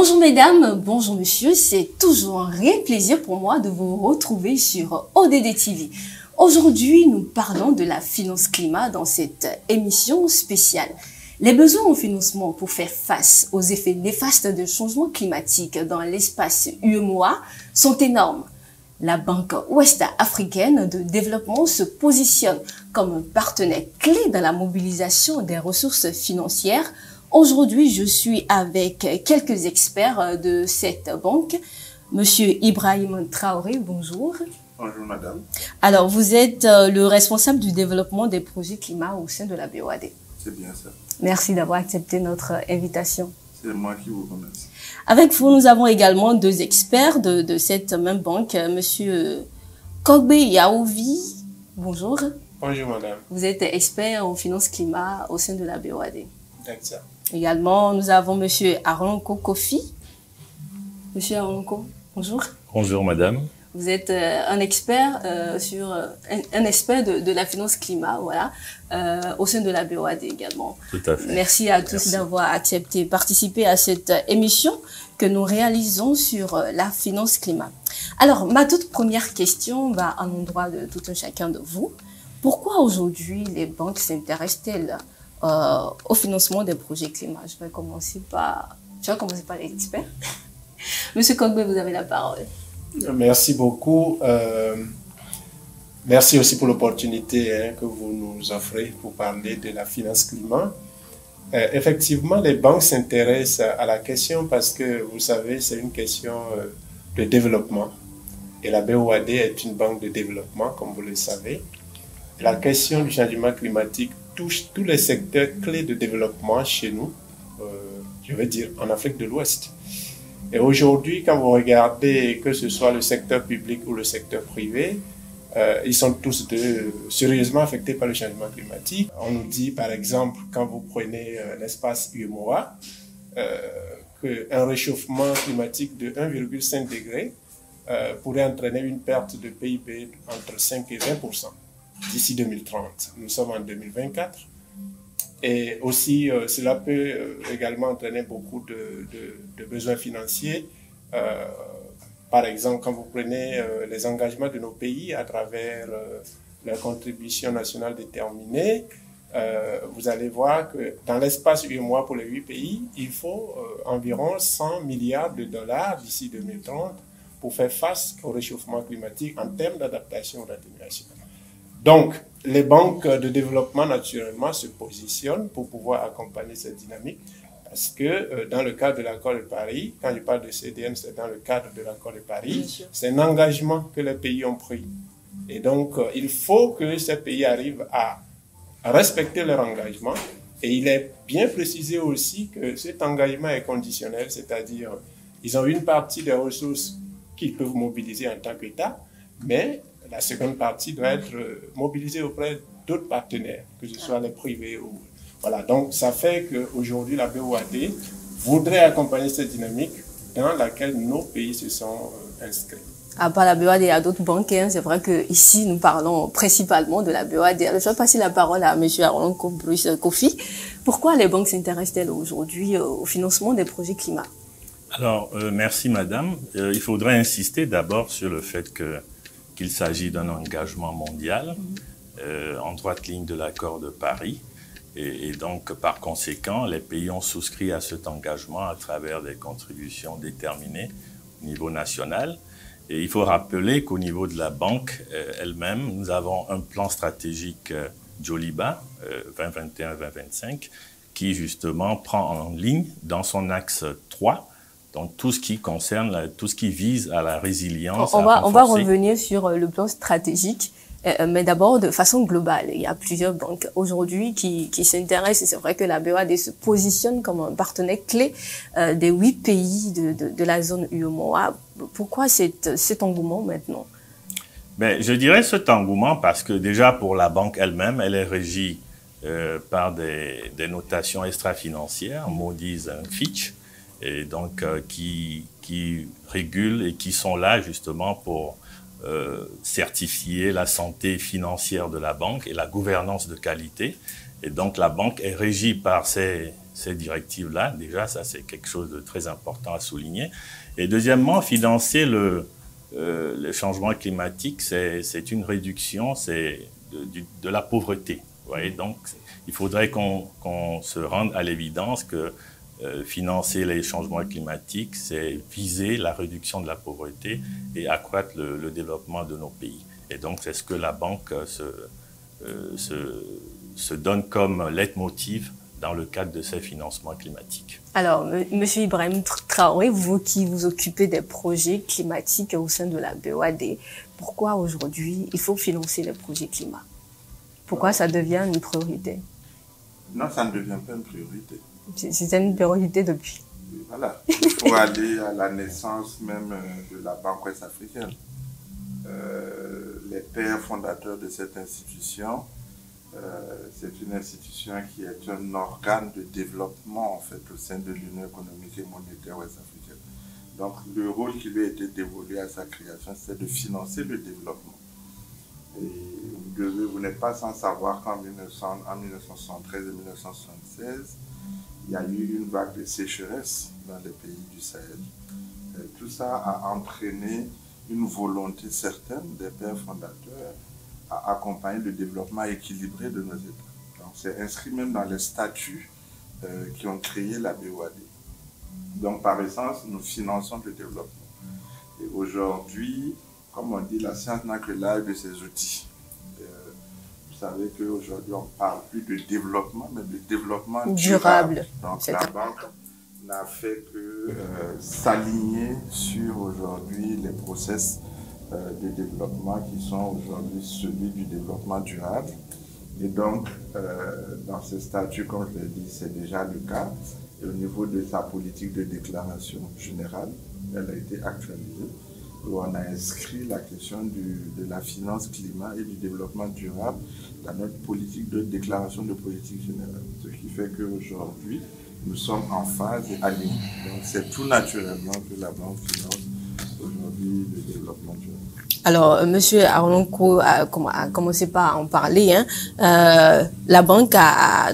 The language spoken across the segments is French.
Bonjour mesdames, bonjour messieurs, c'est toujours un réel plaisir pour moi de vous retrouver sur ODD TV. Aujourd'hui, nous parlons de la finance climat dans cette émission spéciale. Les besoins en financement pour faire face aux effets néfastes du changement climatique dans l'espace UEMOA sont énormes. La Banque ouest-africaine de développement se positionne comme un partenaire clé dans la mobilisation des ressources financières. Aujourd'hui, je suis avec quelques experts de cette banque. Monsieur Ibrahim Traoré, bonjour. Bonjour madame. Alors, vous êtes le responsable du développement des projets climat au sein de la BOAD. C'est bien ça. Merci d'avoir accepté notre invitation. C'est moi qui vous remercie. Avec vous, nous avons également deux experts de cette même banque. Monsieur Kogbe Yaouvi, bonjour. Bonjour madame. Vous êtes expert en finance climat au sein de la BOAD. Exact. Également, nous avons monsieur Aronko Kofi. Monsieur Aronko, bonjour. Bonjour madame. Vous êtes un expert un expert de la finance climat, voilà, au sein de la BOAD également. Tout à fait. Merci à tous d'avoir accepté de participer à cette émission que nous réalisons sur la finance climat. Alors, ma toute première question va à l'endroit de tout un chacun de vous. Pourquoi aujourd'hui les banques s'intéressent-elles au financement des projets climat? Je vais commencer par les experts. Monsieur Kogbe, vous avez la parole. Merci beaucoup. Merci aussi pour l'opportunité que vous nous offrez pour parler de la finance climat. Effectivement, les banques s'intéressent à la question parce que, vous savez, c'est une question de développement. Et la BOAD est une banque de développement, comme vous le savez. La question du changement climatique touche tous les secteurs clés de développement chez nous, je veux dire en Afrique de l'Ouest. Et aujourd'hui, quand vous regardez que ce soit le secteur public ou le secteur privé, ils sont tous sérieusement affectés par le changement climatique. On nous dit, par exemple, quand vous prenez l'espace UEMOA, qu'un réchauffement climatique de 1,5 degré pourrait entraîner une perte de PIB entre 5 et 20% d'ici 2030. Nous sommes en 2024. Et aussi, cela peut également entraîner beaucoup de besoins financiers. Par exemple, quand vous prenez les engagements de nos pays à travers la contribution nationale déterminée, vous allez voir que dans l'espace UEMOA pour les 8 pays, il faut environ 100 milliards de dollars d'ici 2030 pour faire face au réchauffement climatique en termes d'adaptation ou d'atténuation. Donc, les banques de développement, naturellement, se positionnent pour pouvoir accompagner cette dynamique parce que dans le cadre de l'accord de Paris, quand je parle de CDM, c'est dans le cadre de l'accord de Paris, c'est un engagement que les pays ont pris. Et donc, il faut que ces pays arrivent à respecter leur engagement. Et il est bien précisé aussi que cet engagement est conditionnel, c'est-à-dire ils ont une partie des ressources qu'ils peuvent mobiliser en tant qu'État, mais la seconde partie doit être mobilisée auprès d'autres partenaires, que ce soit les privés ou... Voilà, donc ça fait qu'aujourd'hui, la BOAD voudrait accompagner cette dynamique dans laquelle nos pays se sont inscrits. À part la BOAD, il y a d'autres banques. C'est vrai qu'ici, nous parlons principalement de la BOAD. Alors, je vais passer la parole à M. Aronko Kofi. Pourquoi les banques s'intéressent-elles aujourd'hui au financement des projets climat? Alors, merci madame. Il faudrait insister d'abord sur le fait qu'il s'agit d'un engagement mondial en droite ligne de l'accord de Paris. Et donc, par conséquent, les pays ont souscrit à cet engagement à travers des contributions déterminées au niveau national. Et il faut rappeler qu'au niveau de la banque elle-même, nous avons un plan stratégique Joliba 2021-2025 qui justement prend en ligne dans son axe 3 donc tout ce qui concerne, tout ce qui vise à la résilience. On va revenir sur le plan stratégique, mais d'abord de façon globale. Il y a plusieurs banques aujourd'hui qui s'intéressent, et c'est vrai que la BOAD se positionne comme un partenaire clé des 8 pays de la zone UEMOA. Pourquoi cet engouement maintenant? Ben, je dirais cet engouement parce que déjà pour la banque elle-même, elle est régie par des notations extra-financières, Moody's et Fitch, et donc qui régulent et qui sont là justement pour certifier la santé financière de la banque et la gouvernance de qualité. Et donc la banque est régie par ces ces directives-là. Déjà, ça, c'est quelque chose de très important à souligner. Et deuxièmement, financer le changement climatique, c'est une réduction de la pauvreté. Vous voyez, donc, il faudrait qu'on se rende à l'évidence que financer les changements climatiques, c'est viser la réduction de la pauvreté et accroître le développement de nos pays. Et donc, c'est ce que la banque se donne comme leitmotiv dans le cadre de ces financements climatiques. Alors, Monsieur Ibrahim Traoré, vous qui vous occupez des projets climatiques au sein de la BOAD, pourquoi aujourd'hui il faut financer les projets climat? Pourquoi ça devient une priorité? Non, ça ne devient pas une priorité. C'est une priorité depuis. Voilà. Il faut aller à la naissance même de la Banque ouest africaine. Les pères fondateurs de cette institution, c'est une institution qui est un organe de développement en fait au sein de l'Union économique et monétaire ouest africaine. Donc le rôle qui lui a été dévolu à sa création, c'est de financer le développement. Et vous n'êtes pas sans savoir qu'en 1973 et 1976, il y a eu une vague de sécheresse dans les pays du Sahel. Et tout ça a entraîné une volonté certaine des pères fondateurs à accompagner le développement équilibré de nos États. Donc c'est inscrit même dans les statuts qui ont créé la BOAD. Donc par essence, nous finançons le développement. Et aujourd'hui, comme on dit, la science n'a que l'âge de ses outils. Vous savez qu'aujourd'hui, on ne parle plus de développement, mais de développement durable. Donc la banque n'a fait que s'aligner sur aujourd'hui les process de développement qui sont aujourd'hui celui du développement durable. Et donc, dans ce statut, comme je l'ai dit, c'est déjà le cas. Et au niveau de sa politique de déclaration générale, elle a été actualisée, où on a inscrit la question de la finance climat et du développement durable dans notre politique de déclaration de politique générale. Ce qui fait qu'aujourd'hui, nous sommes en phase et alignés. Donc c'est tout naturellement que la banque finance aujourd'hui le développement durable. Alors, Monsieur Arlonco a commencé par en parler. La banque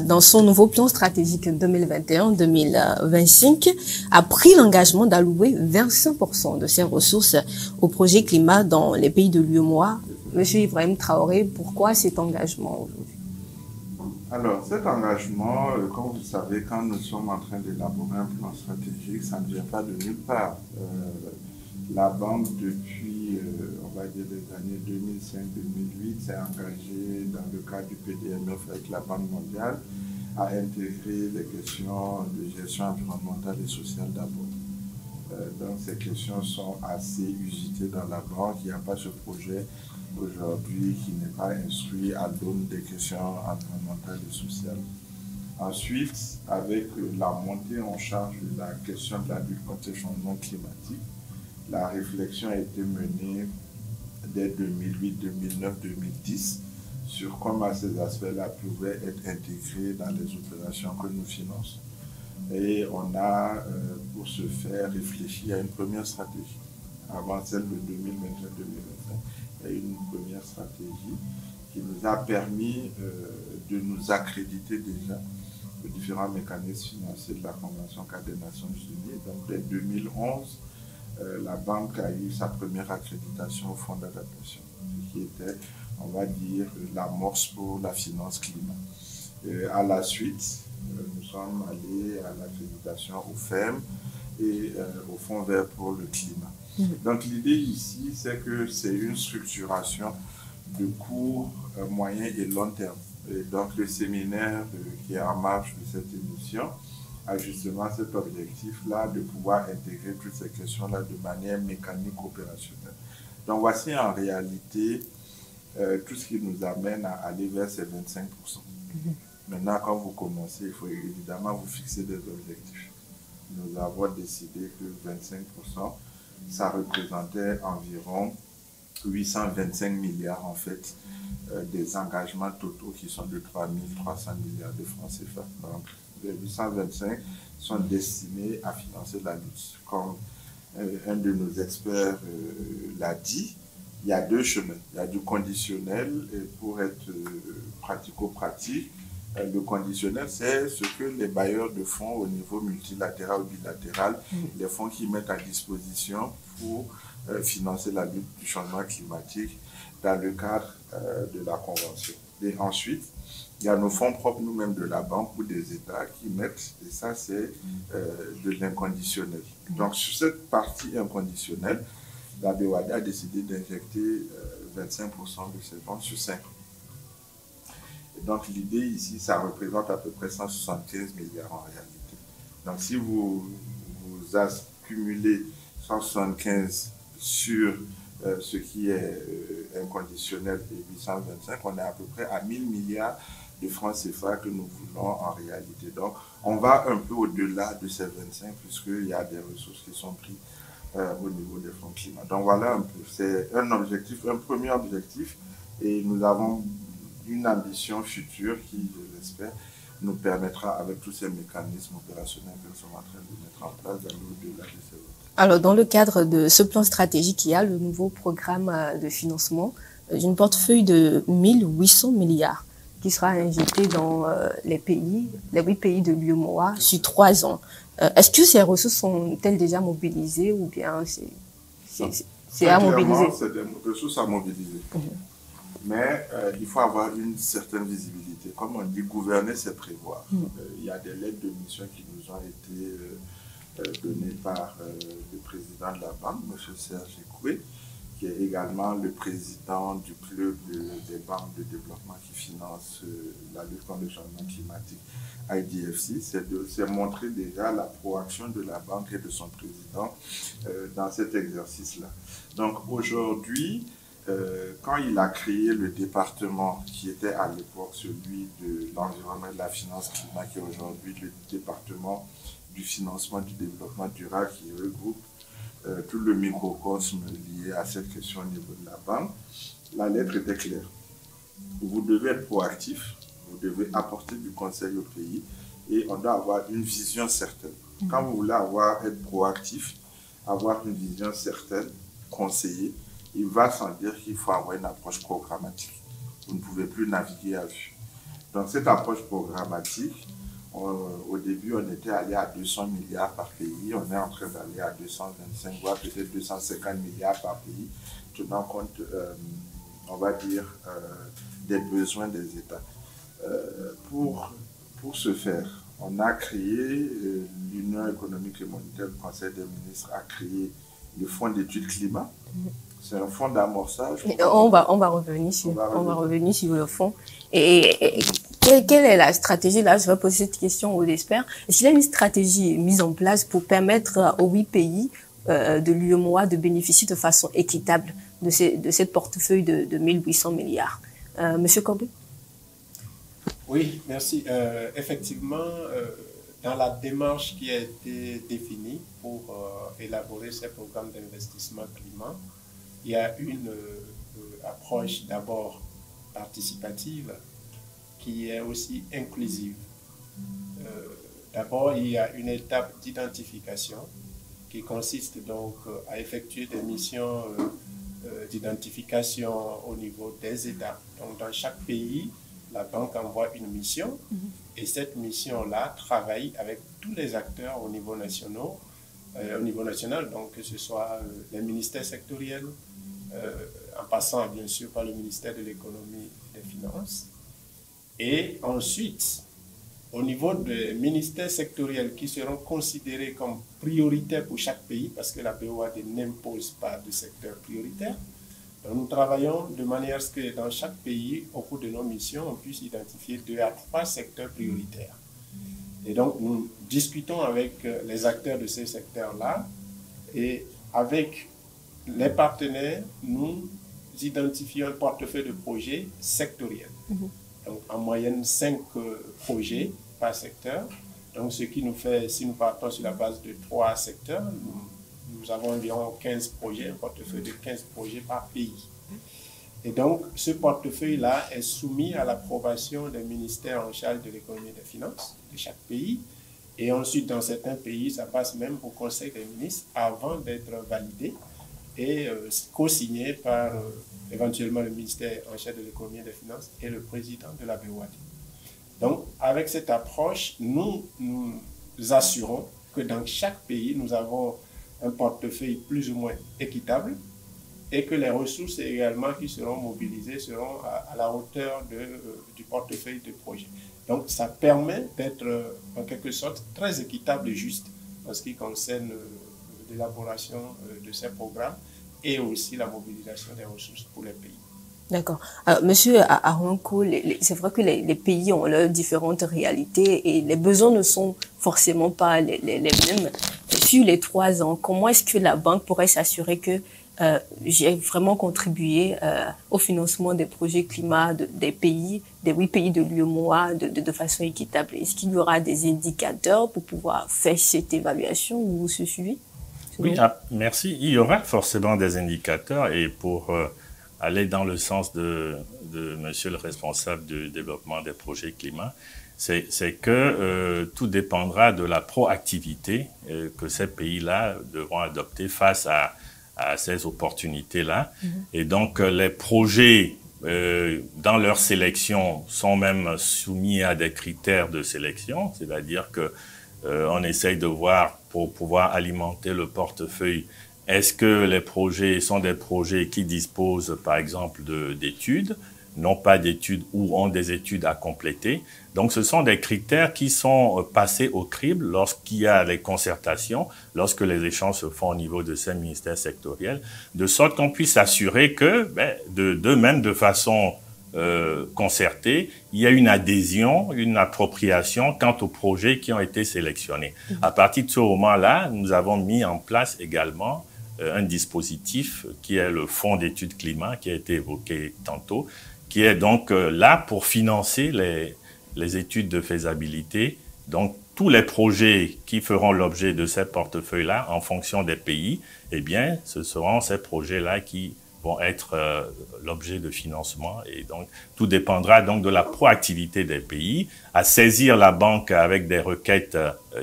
dans son nouveau plan stratégique 2021-2025, a pris l'engagement d'allouer 25% de ses ressources au projet climat dans les pays de l'UEMOA. Monsieur Ibrahim Traoré, pourquoi cet engagement aujourd'hui? Alors, cet engagement, comme vous savez, quand nous sommes en train d'élaborer un plan stratégique, ça ne vient pas de nulle part. La banque, depuis, on va dire, les années 2005-2008, s'est engagée dans le cadre du PDMF avec la Banque mondiale à intégrer les questions de gestion environnementale et sociale d'abord. Donc, ces questions sont assez usitées dans la banque. Il n'y a pas ce projet aujourd'hui qui n'est pas instruit à l'aune des questions environnementales et sociales. Ensuite, avec la montée en charge de la question de la lutte contre le changement climatique, la réflexion a été menée dès 2008, 2009, 2010 sur comment ces aspects-là pouvaient être intégrés dans les opérations que nous finançons. Et on a, pour ce faire, réfléchi à une première stratégie. Avant celle de 2021-2025, il y a eu une première stratégie qui nous a permis de nous accréditer déjà aux différents mécanismes financiers de la Convention cadre des Nations Unies. Donc, dès 2011, la banque a eu sa première accréditation au Fonds d'adaptation, qui était, on va dire, l'amorce pour la finance climat. À la suite, nous sommes allés à l'accréditation au FEM et au Fonds vert pour le climat. Donc l'idée ici, c'est que c'est une structuration de court, moyen et long terme. Et donc le séminaire qui est en marche de cette émission a justement cet objectif-là de pouvoir intégrer toutes ces questions-là de manière mécanique opérationnelle. Donc voici en réalité tout ce qui nous amène à aller vers ces 25%. Maintenant, quand vous commencez, il faut évidemment vous fixer des objectifs. Nous avons décidé que 25%, ça représentait environ 825 milliards en fait, des engagements totaux qui sont de 3 300 milliards de francs CFA. Donc, les 825 sont destinés à financer la lutte. Comme un de nos experts l'a dit, il y a deux chemins. Il y a du conditionnel et pour être pratico-pratique, Le conditionnel, c'est ce que les bailleurs de fonds au niveau multilatéral ou bilatéral, les fonds qui mettent à disposition pour financer la lutte du changement climatique dans le cadre de la Convention. Et ensuite, il y a nos fonds propres nous-mêmes de la banque ou des États qui mettent, et ça c'est de l'inconditionnel. Donc sur cette partie inconditionnelle, la BOAD a décidé d'injecter 25% de ses fonds sur 5 ans. Et donc l'idée ici, ça représente à peu près 175 milliards en réalité. Donc si vous accumulez 175 sur ce qui est inconditionnel et 825, on est à peu près à 1000 milliards de francs CFA que nous voulons en réalité. Donc on va un peu au-delà de ces 25 puisqu'il y a des ressources qui sont prises au niveau des fonds climat. Donc voilà un peu, c'est un objectif, un premier objectif, et nous avons une ambition future qui, je l'espère, nous permettra, avec tous ces mécanismes opérationnels que nous sommes en train de mettre en place, d'aller au-delà de ces autres. Alors, dans le cadre de ce plan stratégique, il y a le nouveau programme de financement d'une portefeuille de 1800 milliards qui sera injecté dans les 8 pays de l'UEMOA sur 3 ans. Est-ce que ces ressources sont-elles déjà mobilisées ou bien c'est à mobiliser? C'est des ressources à mobiliser. Mais il faut avoir une certaine visibilité. Comme on dit, gouverner, c'est prévoir. Il y a des lettres de mission qui nous ont été données par le président de la banque, M. Serge Ekoué, qui est également le président du club des banques de développement qui finance la lutte contre le changement climatique, IDFC. C'est montrer déjà la proaction de la banque et de son président dans cet exercice-là. Donc aujourd'hui, quand il a créé le département qui était à l'époque celui de l'environnement et de la finance climat, qui est aujourd'hui le département du financement du développement durable, qui regroupe tout le microcosme lié à cette question au niveau de la banque, la lettre était claire. Vous devez être proactif, vous devez apporter du conseil au pays et on doit avoir une vision certaine. Quand vous voulez être proactif, avoir une vision certaine, conseiller, il va sans dire qu'il faut avoir une approche programmatique. Vous ne pouvez plus naviguer à vue. Donc cette approche programmatique, au début on était allé à 200 milliards par pays, on est en train d'aller à 225, voire peut-être 250 milliards par pays, tenant compte, on va dire, des besoins des États. Pour ce faire, on a créé, l'Union économique et monétaire, le Conseil des ministres a créé le Fonds d'études climat. C'est un fonds d'amorçage. On va revenir sur le fonds. Et quelle est la stratégie? Là, je vais poser cette question aux experts. Est-ce qu'il y a une stratégie mise en place pour permettre aux 8 pays de l'UEMOA de bénéficier de façon équitable de cette portefeuille de 1800 milliards? Monsieur Corbet? Oui, merci. Effectivement, dans la démarche qui a été définie pour élaborer ces programmes d'investissement climat, il y a une approche d'abord participative qui est aussi inclusive. D'abord, il y a une étape d'identification qui consiste donc à effectuer des missions d'identification au niveau des États. Donc, dans chaque pays, la banque envoie une mission et cette mission-là travaille avec tous les acteurs au niveau national, donc que ce soit les ministères sectoriels, en passant bien sûr par le ministère de l'économie et des finances. Et ensuite, au niveau des ministères sectoriels qui seront considérés comme prioritaires pour chaque pays, parce que la BOAD n'impose pas de secteur prioritaire, donc nous travaillons de manière à ce que dans chaque pays, au cours de nos missions, on puisse identifier 2 à 3 secteurs prioritaires. Et donc, nous discutons avec les acteurs de ces secteurs-là et avec les partenaires, nous identifions un portefeuille de projets sectoriels. Donc, en moyenne, 5 projets par secteur. Donc, ce qui nous fait, si nous partons sur la base de 3 secteurs, nous avons environ 15 projets, un portefeuille de 15 projets par pays. Et donc, ce portefeuille-là est soumis à l'approbation des ministères en charge de l'économie et des finances de chaque pays. Et ensuite, dans certains pays, ça passe même au Conseil des ministres avant d'être validé et co-signé par éventuellement le ministère en charge de l'économie et des finances et le président de la BOAD. Donc, avec cette approche, nous assurons que dans chaque pays, nous avons un portefeuille plus ou moins équitable et que les ressources également qui seront mobilisées seront à la hauteur du portefeuille de projet. Donc, ça permet d'être en quelque sorte très équitable et juste en ce qui concerne l'élaboration de ces programmes et aussi la mobilisation des ressources pour les pays. D'accord. Monsieur Aronko, c'est vrai que les pays ont leurs différentes réalités et les besoins ne sont forcément pas les mêmes. Sur les 3 ans, comment est-ce que la banque pourrait s'assurer que j'ai vraiment contribué au financement des projets climat des 8 pays de l'UEMOA de façon équitable? Est-ce qu'il y aura des indicateurs pour pouvoir faire cette évaluation ou ce suivi? Oui, merci. Il y aura forcément des indicateurs et pour aller dans le sens de monsieur le responsable du développement des projets climat, c'est que tout dépendra de la proactivité que ces pays-là devront adopter face à ces opportunités-là. Et donc, les projets, dans leur sélection, sont même soumis à des critères de sélection, c'est-à-dire que on essaye de voir, pour pouvoir alimenter le portefeuille, est-ce que les projets sont des projets qui disposent, par exemple, d'études, non pas d'études ou ont des études à compléter. Donc, ce sont des critères qui sont passés au crible lorsqu'il y a les concertations, lorsque les échanges se font au niveau de ces ministères sectoriels, de sorte qu'on puisse s'assurer que, même de façon concertée, il y a une adhésion, une appropriation quant aux projets qui ont été sélectionnés. À partir de ce moment-là, nous avons mis en place également un dispositif qui est le fonds d'études climat qui a été évoqué tantôt, qui est donc là pour financer les études de faisabilité. Donc, tous les projets qui feront l'objet de ces portefeuilles-là, en fonction des pays, eh bien, ce seront ces projets-là qui vont être l'objet de financement. Et donc, tout dépendra donc de la proactivité des pays à saisir la banque avec des requêtes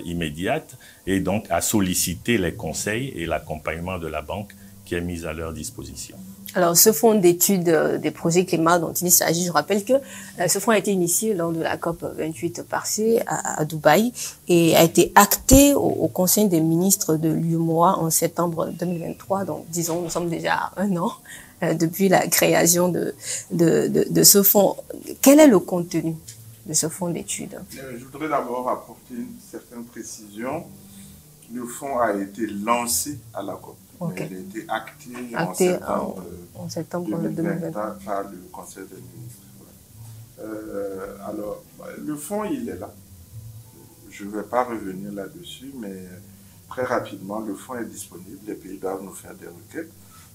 immédiates et donc à solliciter les conseils et l'accompagnement de la banque qui est mis à leur disposition. Alors, ce fonds d'études des projets climat dont il s'agit, je rappelle que ce fonds a été initié lors de la COP 28 passée à Dubaï et a été acté au Conseil des ministres de l'UEMOA en septembre 2023. Donc, disons, nous sommes déjà à 1 an depuis la création de ce fonds. Quel est le contenu de ce fonds d'études? Je voudrais d'abord apporter une certaine précision. Le fonds a été lancé à la COP. Okay. Il a été acté en septembre 2023 par le Conseil des ministres. Alors, le fonds, il est là. Je ne vais pas revenir là-dessus, mais très rapidement, le fonds est disponible. Les pays doivent nous faire des requêtes.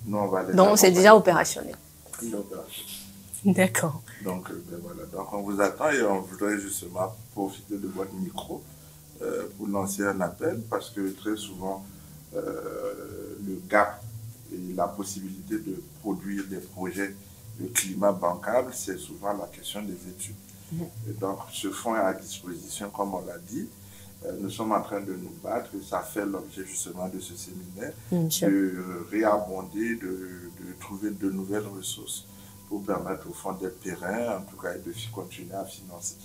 Nous, on va les Donc, c'est déjà opérationnel. Il est opérationnel. D'accord. Donc, voilà. Donc, on vous attend et on voudrait justement profiter de votre micro pour lancer un appel parce que très souvent, le gap et la possibilité de produire des projets de climat bancable, c'est souvent la question des études. Et donc, ce fonds est à disposition, comme on l'a dit. Nous sommes en train de nous battre et ça fait l'objet justement de ce séminaire, de réabonder, de trouver de nouvelles ressources pour permettre au fonds d'être périn, en tout cas, et de continuer à financer.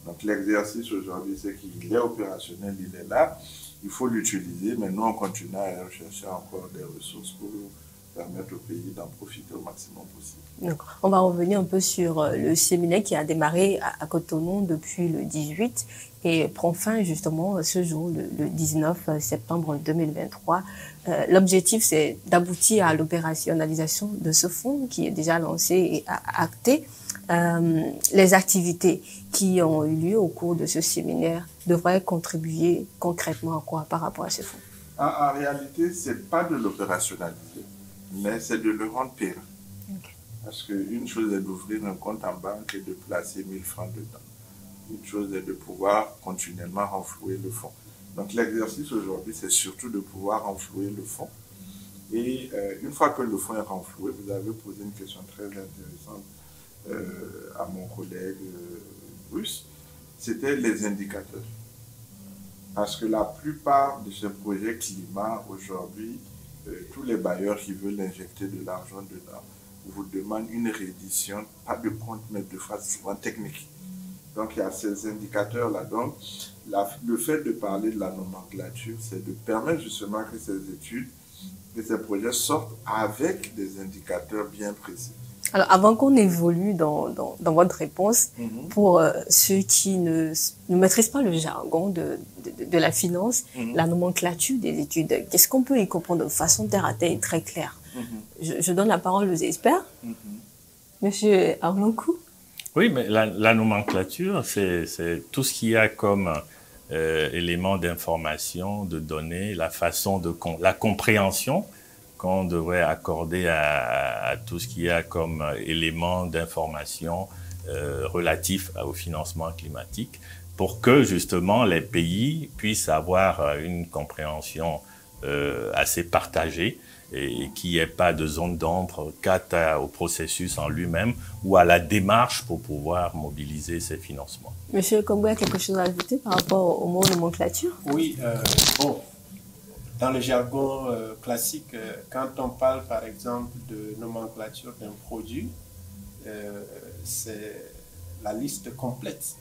Donc, l'exercice aujourd'hui, c'est qu'il est opérationnel, il est là. Il faut l'utiliser, mais nous, on continue à rechercher encore des ressources pour permettre au pays d'en profiter au maximum possible. Donc, on va revenir un peu sur le séminaire qui a démarré à Cotonou depuis le 18 et prend fin justement ce jour, le 19 septembre 2023. L'objectif, c'est d'aboutir à l'opérationnalisation de ce fonds qui est déjà lancé et acté. Les activités qui ont eu lieu au cours de ce séminaire devraient contribuer concrètement à quoi par rapport à ce fonds? En réalité, ce n'est pas de l'opérationnaliser, mais c'est de le rendre périn. Okay. Parce qu'une chose est d'ouvrir un compte en banque et de placer 1000 francs dedans. Une chose est de pouvoir continuellement renflouer le fonds. Donc l'exercice aujourd'hui, c'est surtout de pouvoir renflouer le fonds. Et une fois que le fonds est renfloué, vous avez posé une question très intéressante à mon collègue Bruce, c'était les indicateurs. Parce que la plupart de ces projets climat aujourd'hui, tous les bailleurs qui veulent injecter de l'argent dedans vous demandent une réédition, pas de compte, mais de phase souvent technique. Donc, il y a ces indicateurs-là. Donc, le fait de parler de la nomenclature, c'est de permettre justement que ces études, que ces projets sortent avec des indicateurs bien précis. Alors, avant qu'on évolue dans votre réponse, pour ceux qui ne maîtrisent pas le jargon de la finance, la nomenclature des études, qu'est-ce qu'on peut y comprendre de façon terre à terre et très claire? Je donne la parole aux experts. Monsieur Arlonkou. Oui, mais la nomenclature, c'est tout ce qu'il y a comme élément d'information, de données, la façon la compréhension qu'on devrait accorder à tout ce qu'il y a comme élément d'information relatif au financement climatique pour que justement les pays puissent avoir une compréhension assez partagée et qu'il n'y ait pas de zone d'ombre quant au processus en lui-même ou à la démarche pour pouvoir mobiliser ces financements. Monsieur Kongwe a quelque chose à ajouter par rapport au mot nomenclature? Oui, bon, dans le jargon classique, quand on parle par exemple de nomenclature d'un produit, c'est la liste complète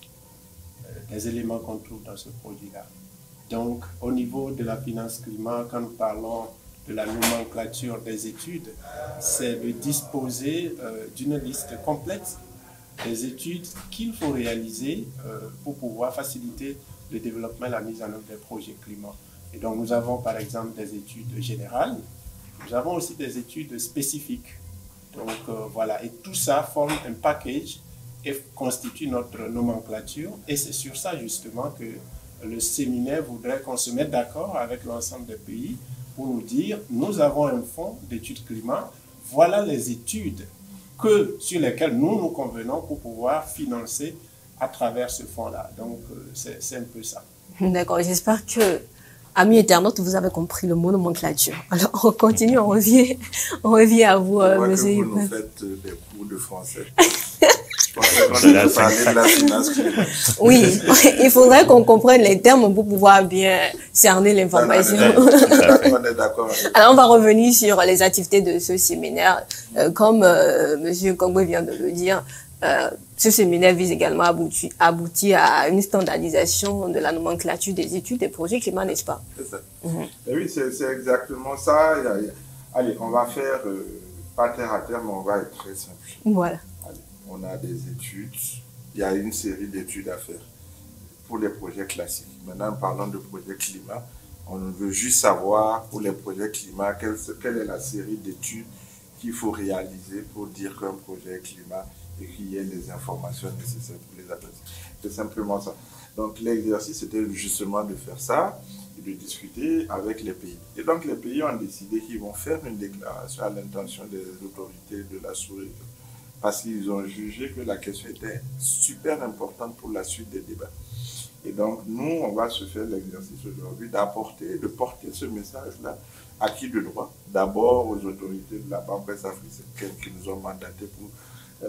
des éléments qu'on trouve dans ce produit-là. Donc, au niveau de la finance climat, quand nous parlons de la nomenclature des études, c'est de disposer d'une liste complète des études qu'il faut réaliser pour pouvoir faciliter le développement et la mise en œuvre des projets climat. Et donc, nous avons par exemple des études générales, nous avons aussi des études spécifiques. Donc, voilà, et tout ça forme un package et constitue notre nomenclature. Et c'est sur ça justement que le séminaire voudrait qu'on se mette d'accord avec l'ensemble des pays pour nous dire, nous avons un fonds d'études climat, voilà les études sur lesquelles nous convenons pour pouvoir financer à travers ce fonds-là. Donc, c'est un peu ça. D'accord, j'espère que, amis internautes, vous avez compris le mot nomenclature. Alors, on continue, on revient à vous, monsieur. Vous nous faites des cours de français. Oui, il faudrait qu'on comprenne les termes pour pouvoir bien cerner l'information. On est d'accord. Alors, on va revenir sur les activités de ce séminaire. Comme monsieur Kongwe vient de le dire, ce séminaire vise également à aboutir à une standardisation de la nomenclature des études des projets climat, n'est-ce pas? C'est ça. Et oui, c'est exactement ça. Allez, on va faire pas terre à terre, mais on va être très simple. Voilà. Allez, on a des études. Il y a une série d'études à faire pour les projets classiques. Maintenant, parlons de projets climat. On veut juste savoir pour les projets climat quelle est la série d'études qu'il faut réaliser pour dire qu'un projet climat et qu'il y ait les informations nécessaires pour les apprécier. C'est simplement ça. Donc l'exercice était justement de faire ça et de discuter avec les pays. Et donc les pays ont décidé qu'ils vont faire une déclaration à l'intention des autorités de la sous-région parce qu'ils ont jugé que la question était super importante pour la suite des débats. Et donc nous, on va se faire l'exercice aujourd'hui de porter ce message-là à qui de droit? D'abord aux autorités de la Banque ouest-africaine qui nous ont mandatés pour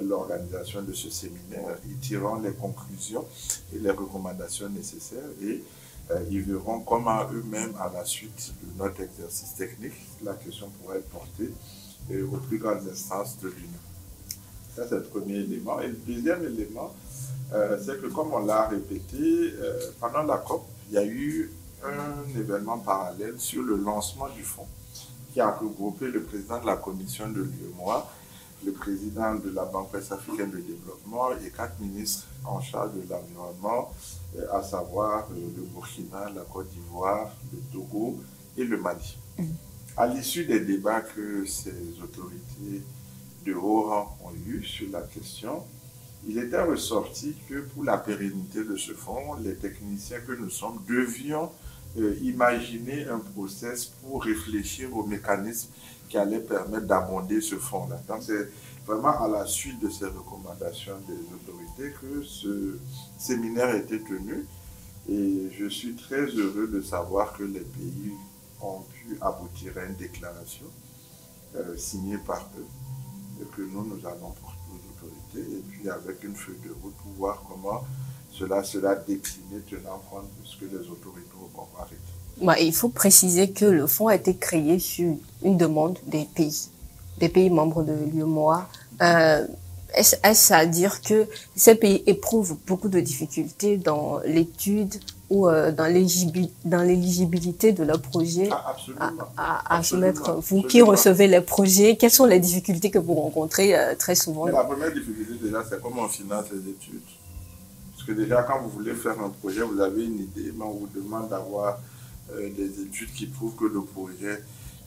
l'organisation de ce séminaire. Ils tireront les conclusions et les recommandations nécessaires et ils verront comment eux-mêmes, à la suite de notre exercice technique, la question pourra être portée aux plus grandes instances de l'Union. Ça, c'est le premier élément. Et le deuxième élément, c'est que comme on l'a répété, pendant la COP, il y a eu un événement parallèle sur le lancement du fonds qui a regroupé le président de la commission de l'UEMOA, le président de la Banque ouest-africaine de développement et 4 ministres en charge de l'environnement, à savoir le Burkina, la Côte d'Ivoire, le Togo et le Mali. À l'issue des débats que ces autorités de haut rang ont eu sur la question, il était ressorti que pour la pérennité de ce fonds, les techniciens que nous sommes devions imaginer un process pour réfléchir aux mécanismes qui allaient permettre d'abonder ce fonds-là. Donc c'est vraiment à la suite de ces recommandations des autorités que ce séminaire a été tenu et je suis très heureux de savoir que les pays ont pu aboutir à une déclaration signée par eux et que nous allons porter aux autorités et puis avec une feuille de route pour voir comment cela sera décliné tenant compte de ce que les autorités vont arrêter. Bah, il faut préciser que le fonds a été créé sur une demande des pays membres de l'UEMOA. Est-ce à dire que ces pays éprouvent beaucoup de difficultés dans l'étude ou dans l'éligibilité de leurs projets à soumettre? Vous qui recevez les projets, quelles sont les difficultés que vous rencontrez très souvent? La première difficulté déjà, c'est comment on finance les études. Parce que déjà, quand vous voulez faire un projet, vous avez une idée, mais on vous demande d'avoir des études qui prouvent que le projet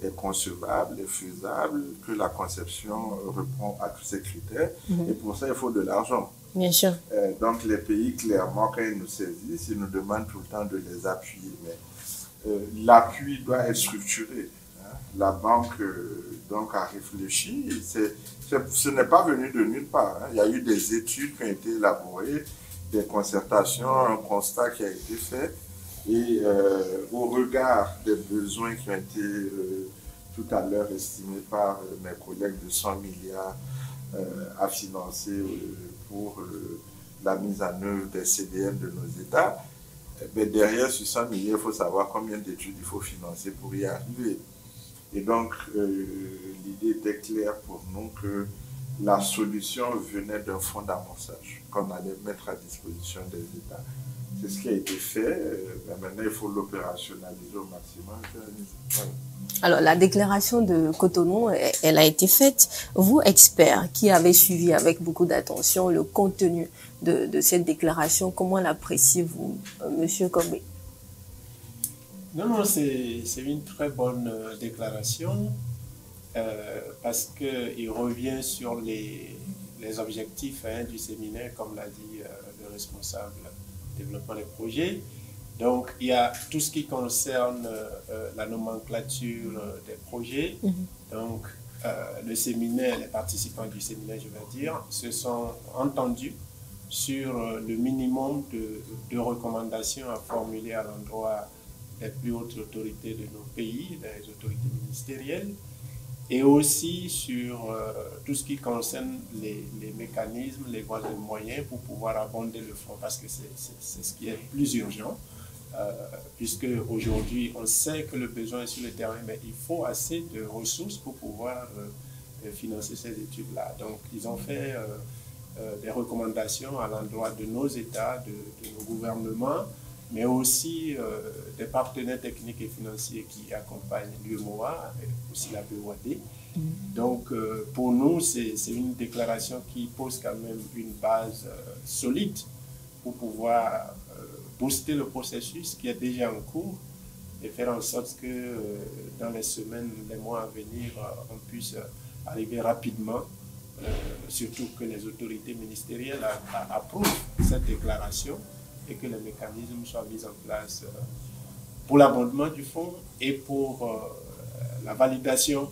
est concevable, est faisable, que la conception répond à tous ces critères. Et pour ça, il faut de l'argent. Bien sûr. Donc, les pays, clairement, quand ils nous saisissent, ils nous demandent tout le temps de les appuyer. Mais l'appui doit être structuré. Hein. La banque, donc, a réfléchi. Ce n'est pas venu de nulle part. Hein. Il y a eu des études qui ont été élaborées, des concertations, un constat qui a été fait. Et au regard des besoins qui ont été tout à l'heure estimés par mes collègues de 100 milliards à financer pour la mise en œuvre des CDM de nos États, mais derrière, sur 100 milliards, il faut savoir combien d'études il faut financer pour y arriver. Et donc, l'idée était claire pour nous que la solution venait d'un fonds d'amorçage qu'on allait mettre à disposition des États. C'est ce qui a été fait, mais maintenant il faut l'opérationnaliser au maximum. Voilà. Alors, la déclaration de Cotonou, elle a été faite. Vous, experts, qui avez suivi avec beaucoup d'attention le contenu de cette déclaration, comment l'appréciez-vous, Monsieur Kobé? Non, c'est une très bonne déclaration parce qu'il revient sur les objectifs du séminaire, comme l'a dit le responsable développement des projets. Donc, il y a tout ce qui concerne la nomenclature des projets. Donc, le séminaire, les participants du séminaire, je vais dire, se sont entendus sur le minimum de recommandations à formuler à l'endroit des plus hautes autorités de nos pays, des autorités ministérielles, et aussi sur tout ce qui concerne les mécanismes, les voies et moyens pour pouvoir abonder le fonds, parce que c'est ce qui est plus urgent, puisque aujourd'hui on sait que le besoin est sur le terrain, mais il faut assez de ressources pour pouvoir financer ces études-là. Donc ils ont fait des recommandations à l'endroit de nos États, de nos gouvernements, mais aussi des partenaires techniques et financiers qui accompagnent l'UEMOA et aussi la BOAD. Donc, pour nous, c'est une déclaration qui pose quand même une base solide pour pouvoir booster le processus qui est déjà en cours et faire en sorte que dans les semaines, les mois à venir, on puisse arriver rapidement, surtout que les autorités ministérielles approuvent cette déclaration et que les mécanismes soient mis en place pour l'abondement du fonds et pour la validation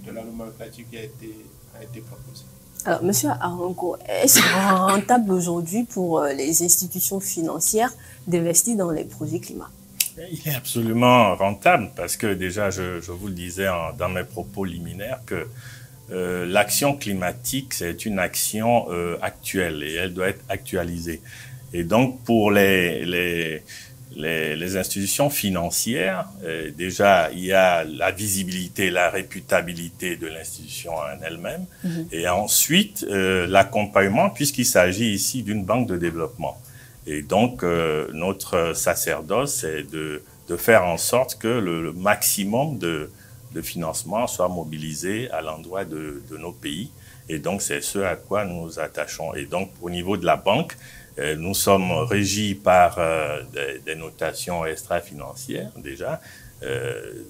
de la nomenclature qui a été proposée. Alors, Monsieur Aronko, est-ce rentable aujourd'hui pour les institutions financières d'investir dans les projets climat? Il est absolument rentable parce que déjà, je vous le disais dans mes propos liminaires, que l'action climatique, c'est une action actuelle et elle doit être actualisée. Et donc, pour les institutions financières, déjà, il y a la visibilité, la réputabilité de l'institution en elle-même. Et ensuite, l'accompagnement, puisqu'il s'agit ici d'une banque de développement. Et donc, notre sacerdoce, c'est de faire en sorte que le maximum de financement soit mobilisé à l'endroit de nos pays. Et donc, c'est ce à quoi nous nous attachons. Et donc, au niveau de la banque, nous sommes régis par des notations extra-financières déjà,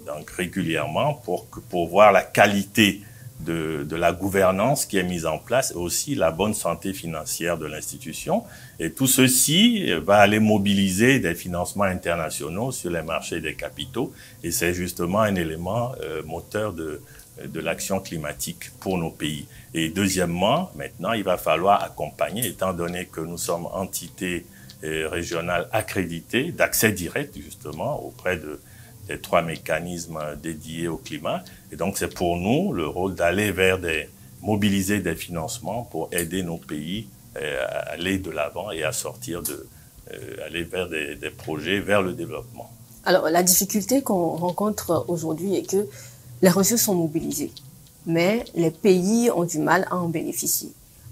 donc régulièrement pour voir la qualité de la gouvernance qui est mise en place et aussi la bonne santé financière de l'institution. Et tout ceci va aller mobiliser des financements internationaux sur les marchés des capitaux et c'est justement un élément moteur de l'action climatique pour nos pays. Et deuxièmement, maintenant, il va falloir accompagner, étant donné que nous sommes entités régionales accréditées d'accès direct, justement, auprès des 3 mécanismes dédiés au climat. Et donc, c'est pour nous le rôle d'aller mobiliser des financements pour aider nos pays à aller de l'avant et à sortir aller vers des projets, vers le développement. Alors, la difficulté qu'on rencontre aujourd'hui est que les ressources sont mobilisées, mais les pays ont du mal à en bénéficier.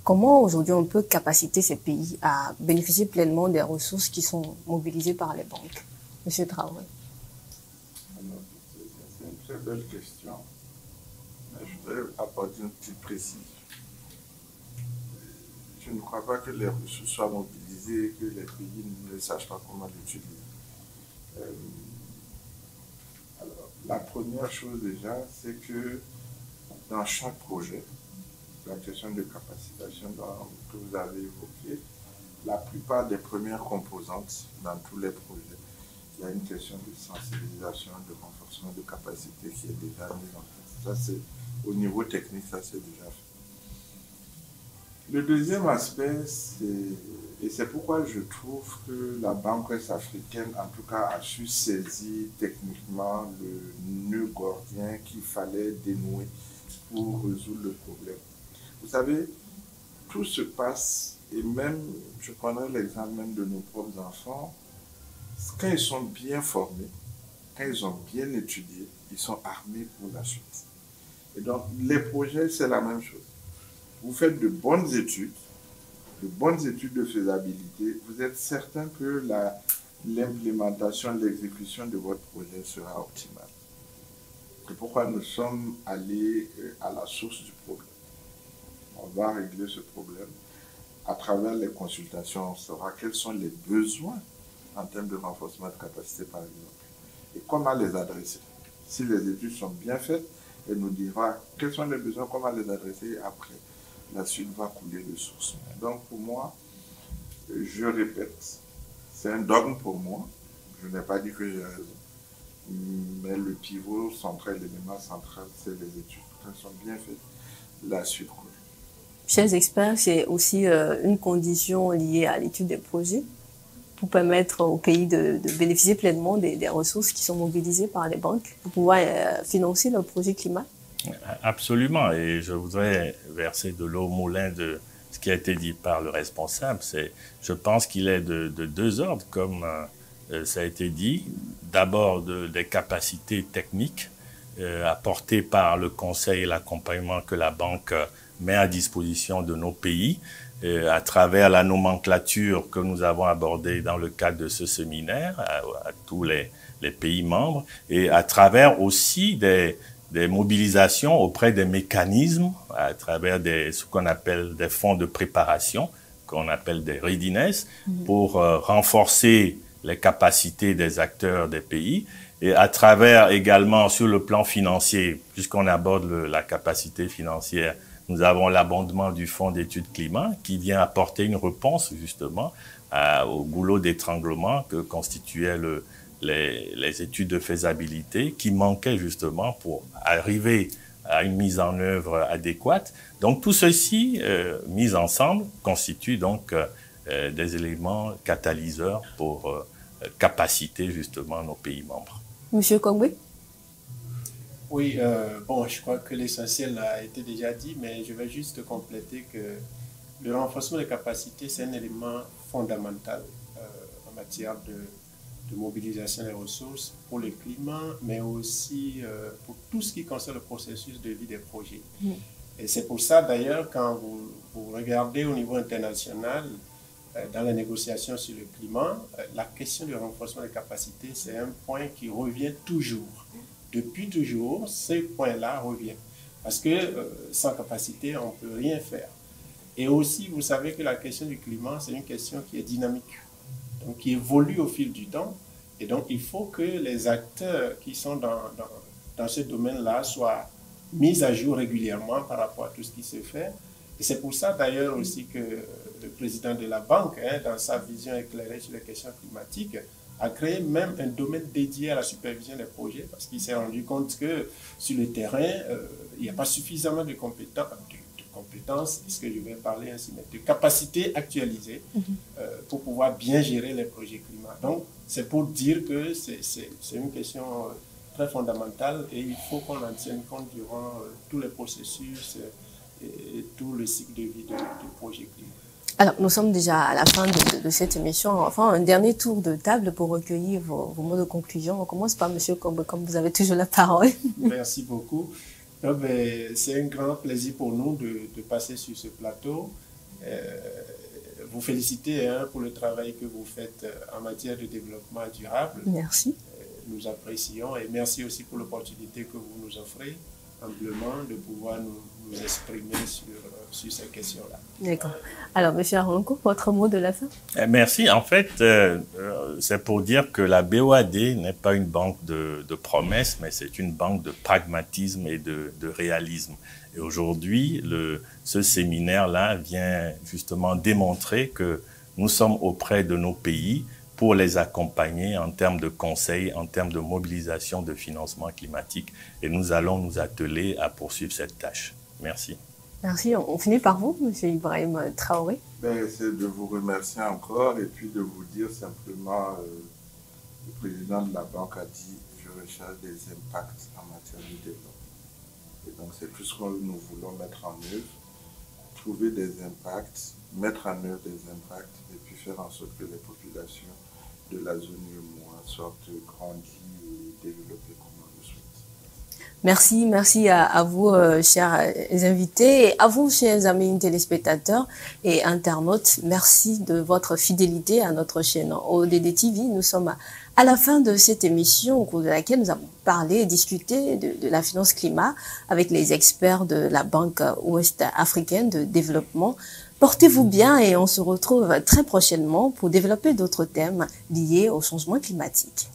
comment aujourd'hui on peut capaciter ces pays à bénéficier pleinement des ressources qui sont mobilisées par les banques? Monsieur Traoré. Alors, c'est une très belle question. Mais je voudrais apporter une petite précision. Je ne crois pas que les ressources soient mobilisées et que les pays ne sachent pas comment l'utiliser. Alors, la première chose déjà, c'est que dans chaque projet, la question de capacitation que vous avez évoquée, la plupart des premières composantes dans tous les projets, il y a une question de sensibilisation, de renforcement de capacité qui est déjà mise en place. Ça, c'est au niveau technique, ça c'est déjà fait. Le deuxième aspect, et c'est pourquoi je trouve que la Banque ouest africaine, en tout cas, a su saisir techniquement le nœud gordien qu'il fallait dénouer pour résoudre le problème. Vous savez, tout se passe, et même, je prendrai l'exemple même de nos propres enfants, quand ils sont bien formés, quand ils ont bien étudié, ils sont armés pour la suite. Et donc, les projets, c'est la même chose. Vous faites de bonnes études de faisabilité, vous êtes certain que l'implémentation, l'exécution de votre projet sera optimale. C'est pourquoi nous sommes allés à la source du problème. On va régler ce problème. À travers les consultations, on saura quels sont les besoins en termes de renforcement de capacité, par exemple, et comment les adresser. Si les études sont bien faites, elle nous dira quels sont les besoins, comment les adresser, et après, la suite va couler de source. Donc, pour moi, je répète, c'est un dogme pour moi. Je n'ai pas dit que j'ai raison. Mais le pivot central, l'élément central, c'est les études. Quand elles sont bien faites, la suite coule. Chers experts, c'est aussi une condition liée à l'étude des projets pour permettre au pays de bénéficier pleinement des ressources qui sont mobilisées par les banques pour pouvoir financer le projet climat. Absolument, et je voudrais verser de l'eau au moulin de ce qui a été dit par le responsable. Je pense qu'il est de deux ordres, comme ça a été dit. D'abord, des capacités techniques apportées par le conseil et l'accompagnement que la banque met à disposition de nos pays à travers la nomenclature que nous avons abordée dans le cadre de ce séminaire à tous les pays membres, et à travers aussi des mobilisations auprès des mécanismes, à travers ce qu'on appelle des fonds de préparation, qu'on appelle des readiness, pour renforcer les capacités des acteurs des pays, et à travers également sur le plan financier, puisqu'on aborde la capacité financière, nous avons l'abondement du fonds d'études climat qui vient apporter une réponse justement au goulot d'étranglement que constituaient les études de faisabilité qui manquaient justement pour arriver à une mise en œuvre adéquate. Donc tout ceci, mis ensemble, constitue donc des éléments catalyseurs pour capaciter justement nos pays membres. Monsieur Kongwe? Oui, bon, je crois que l'essentiel a été déjà dit, mais je vais juste compléter que le renforcement des capacités, c'est un élément fondamental en matière de mobilisation des ressources pour le climat, mais aussi pour tout ce qui concerne le processus de vie des projets. Et c'est pour ça, d'ailleurs, quand vous regardez au niveau international, dans les négociations sur le climat, la question du renforcement des capacités, c'est un point qui revient toujours. Depuis toujours, ce point-là revient. Parce que sans capacité, on ne peut rien faire. Et aussi, vous savez que la question du climat, c'est une question qui est dynamique, donc qui évolue au fil du temps. Et donc, il faut que les acteurs qui sont dans ce domaine-là soient mis à jour régulièrement par rapport à tout ce qui se fait. Et c'est pour ça, d'ailleurs, aussi que le président de la banque, dans sa vision éclairée sur les questions climatiques, a créé même un domaine dédié à la supervision des projets parce qu'il s'est rendu compte que sur le terrain, il n'y a pas suffisamment de compétences, ce que je vais parler ainsi, mais de capacités actualisées pour pouvoir bien gérer les projets climat. Donc, c'est pour dire que c'est une question très fondamentale et il faut qu'on en tienne compte durant tous les processus et tout le cycle de vie du projet climat. Alors, nous sommes déjà à la fin de cette émission. Enfin, un dernier tour de table pour recueillir vos mots de conclusion. On commence par M. Kombe, comme vous avez toujours la parole. Merci beaucoup. C'est un grand plaisir pour nous de passer sur ce plateau vous féliciter pour le travail que vous faites en matière de développement durable. Merci. Nous apprécions et merci aussi pour l'opportunité que vous nous offrez amplement de pouvoir nous exprimer sur ces questions-là. D'accord. Alors, M. Aronko, votre mot de la fin? Merci. En fait, c'est pour dire que la BOAD n'est pas une banque de promesses, mais c'est une banque de pragmatisme et de réalisme. Et aujourd'hui, ce séminaire-là vient justement démontrer que nous sommes auprès de nos pays pour les accompagner en termes de conseils, en termes de mobilisation de financement climatique. Et nous allons nous atteler à poursuivre cette tâche. Merci. Merci. On finit par vous, M. Ibrahim Traoré. C'est de vous remercier encore et puis de vous dire simplement, le président de la banque a dit « je recherche des impacts en matière de développement ». Et donc c'est tout ce que nous voulons mettre en œuvre, trouver des impacts, mettre en œuvre des impacts et puis faire en sorte que les populations de la zone UEMOA sortent grandies et développées comme on le souhaite. Merci à vous, chers invités, et à vous, chers amis téléspectateurs et internautes. Merci de votre fidélité à notre chaîne ODD TV. Nous sommes à la fin de cette émission au cours de laquelle nous avons parlé et discuté de la finance climat avec les experts de la Banque ouest africaine de développement. Portez-vous bien et on se retrouve très prochainement pour développer d'autres thèmes liés au changement climatique.